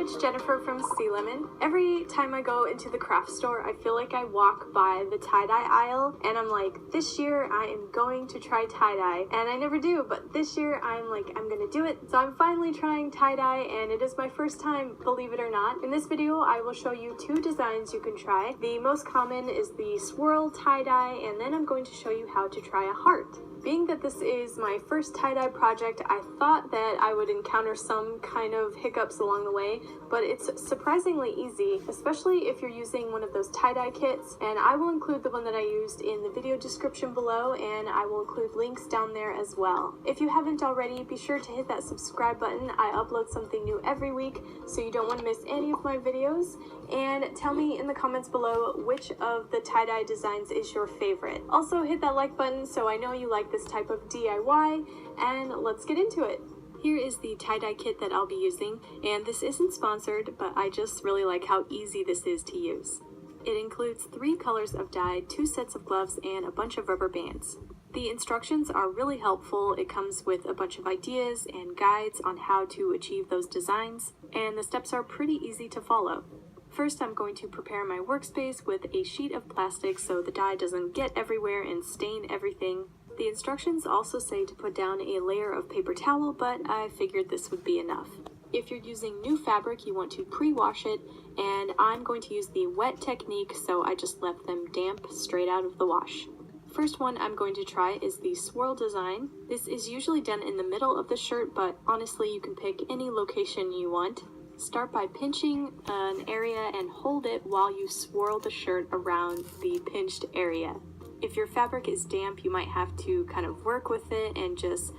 it's Jennifer from SeaLemon. Every time I go into the craft store, I feel like I walk by the tie-dye aisle and I'm like, this year I am going to try tie-dye, and I never do, but this year I'm like, I'm gonna do it. So I'm finally trying tie-dye, and it is my first time, believe it or not. In this video, I will show you 2 designs you can try. The most common is the swirl tie-dye, and then I'm going to show you how to try a heart. Being that this is my first tie-dye project, I thought that I would encounter some kind of hiccups along the way, but it's surprisingly easy, especially if you're using one of those tie-dye kits, and I will include the one that I used in the video description below, and I will include links down there as well. If you haven't already, be sure to hit that subscribe button. I upload something new every week, so you don't want to miss any of my videos, and tell me in the comments below which of the tie-dye designs is your favorite. Also, hit that like button so I know you like this type of DIY, and let's get into it. Here is the tie-dye kit that I'll be using, and this isn't sponsored, but I just really like how easy this is to use. It includes 3 colors of dye, 2 sets of gloves, and a bunch of rubber bands. The instructions are really helpful. It comes with a bunch of ideas and guides on how to achieve those designs, and the steps are pretty easy to follow. First, I'm going to prepare my workspace with a sheet of plastic so the dye doesn't get everywhere and stain everything. The instructions also say to put down a layer of paper towel, but I figured this would be enough. If you're using new fabric, you want to pre-wash it, and I'm going to use the wet technique, so I just left them damp straight out of the wash. First one I'm going to try is the swirl design. This is usually done in the middle of the shirt, but honestly you can pick any location you want. Start by pinching an area and hold it while you swirl the shirt around the pinched area. If your fabric is damp, you might have to kind of work with it and just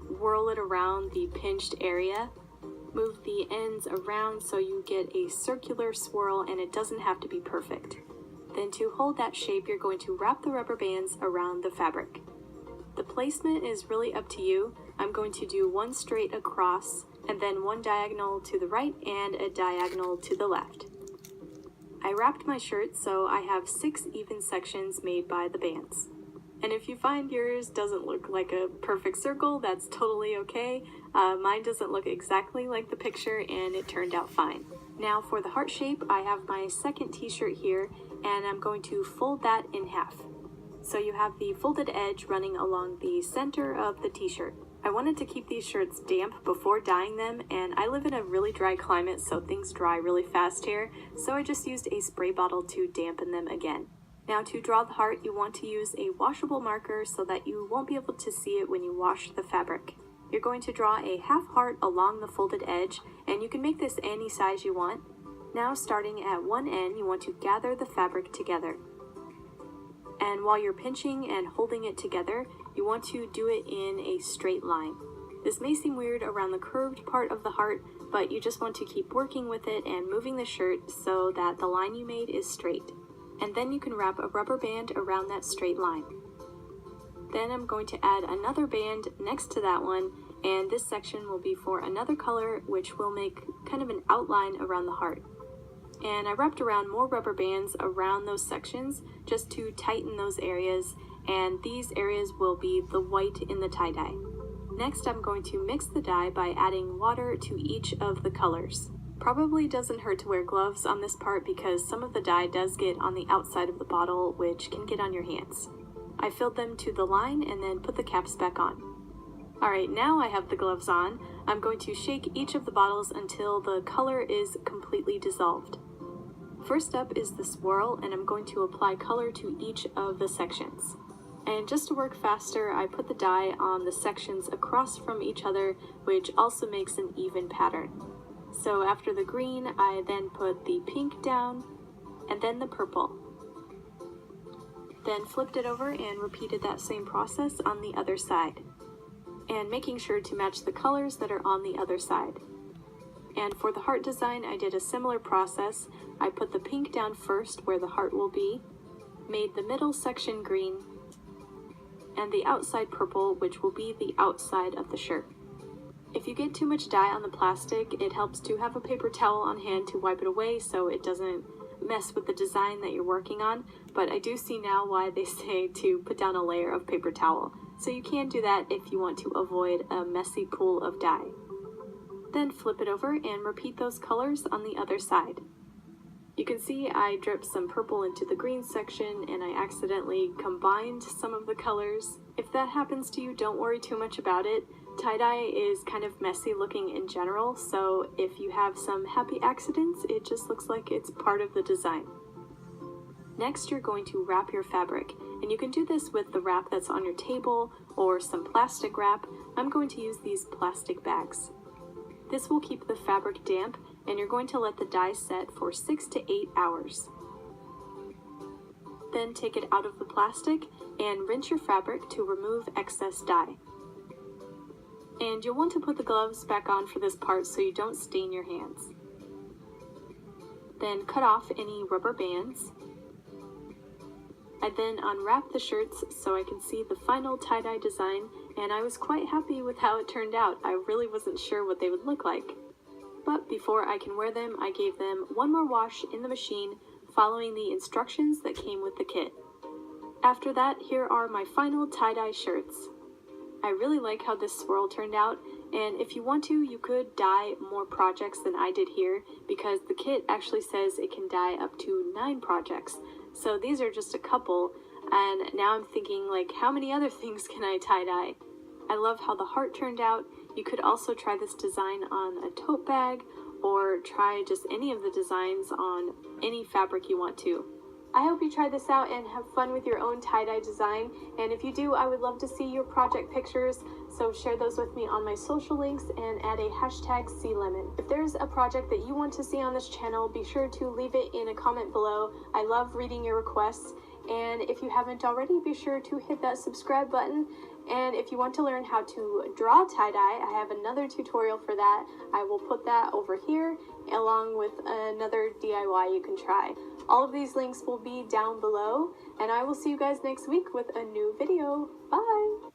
whirl it around the pinched area. Move the ends around so you get a circular swirl, and it doesn't have to be perfect. Then to hold that shape, you're going to wrap the rubber bands around the fabric. The placement is really up to you. I'm going to do 1 straight across, and then 1 diagonal to the right and a diagonal to the left. I wrapped my shirt so I have 6 even sections made by the bands. And if you find yours doesn't look like a perfect circle, that's totally okay. Mine doesn't look exactly like the picture, and it turned out fine. Now for the heart shape, I have my second t-shirt here, and I'm going to fold that in half. So you have the folded edge running along the center of the t-shirt. I wanted to keep these shirts damp before dyeing them, and I live in a really dry climate, so things dry really fast here, so I just used a spray bottle to dampen them again. Now to draw the heart, you want to use a washable marker so that you won't be able to see it when you wash the fabric. You're going to draw a half heart along the folded edge, and you can make this any size you want. Now starting at one end, you want to gather the fabric together. And while you're pinching and holding it together, you want to do it in a straight line. This may seem weird around the curved part of the heart, but you just want to keep working with it and moving the shirt so that the line you made is straight. And then you can wrap a rubber band around that straight line. Then I'm going to add another band next to that one, and this section will be for another color, which will make kind of an outline around the heart. And I wrapped around more rubber bands around those sections just to tighten those areas, and these areas will be the white in the tie-dye. Next, I'm going to mix the dye by adding water to each of the colors. Probably doesn't hurt to wear gloves on this part because some of the dye does get on the outside of the bottle, which can get on your hands. I filled them to the line and then put the caps back on. Alright, now I have the gloves on. I'm going to shake each of the bottles until the color is completely dissolved. First up is the swirl, and I'm going to apply color to each of the sections. And just to work faster, I put the dye on the sections across from each other, which also makes an even pattern. So after the green, I then put the pink down, and then the purple. Then flipped it over and repeated that same process on the other side. And making sure to match the colors that are on the other side. And for the heart design, I did a similar process. I put the pink down first where the heart will be, made the middle section green, and the outside purple, which will be the outside of the shirt. If you get too much dye on the plastic, it helps to have a paper towel on hand to wipe it away so it doesn't mess with the design that you're working on, but I do see now why they say to put down a layer of paper towel. So you can do that if you want to avoid a messy pool of dye. Then flip it over and repeat those colors on the other side. You can see I dripped some purple into the green section and I accidentally combined some of the colors. If that happens to you, don't worry too much about it. Tie-dye is kind of messy looking in general, so if you have some happy accidents, it just looks like it's part of the design. Next, you're going to wrap your fabric, and you can do this with the wrap that's on your table or some plastic wrap. I'm going to use these plastic bags. This will keep the fabric damp, and you're going to let the dye set for 6 to 8 hours. Then take it out of the plastic and rinse your fabric to remove excess dye. And you'll want to put the gloves back on for this part so you don't stain your hands. Then cut off any rubber bands. I then unwrapped the shirts so I can see the final tie-dye design, and I was quite happy with how it turned out. I really wasn't sure what they would look like. But before I can wear them, I gave them one more wash in the machine, following the instructions that came with the kit. After that, here are my final tie-dye shirts. I really like how this swirl turned out, and if you want to, you could dye more projects than I did here, because the kit actually says it can dye up to 9 projects. So these are just a couple, and now I'm thinking, like, how many other things can I tie-dye? I love how the heart turned out. You could also try this design on a tote bag, or try just any of the designs on any fabric you want to. I hope you try this out and have fun with your own tie-dye design, and if you do, I would love to see your project pictures, so share those with me on my social links and add a hashtag SeaLemon. If there's a project that you want to see on this channel, be sure to leave it in a comment below. I love reading your requests, and if you haven't already, be sure to hit that subscribe button. And if you want to learn how to draw tie-dye, I have another tutorial for that. I will put that over here along with another DIY you can try. All of these links will be down below, and I will see you guys next week with a new video. Bye!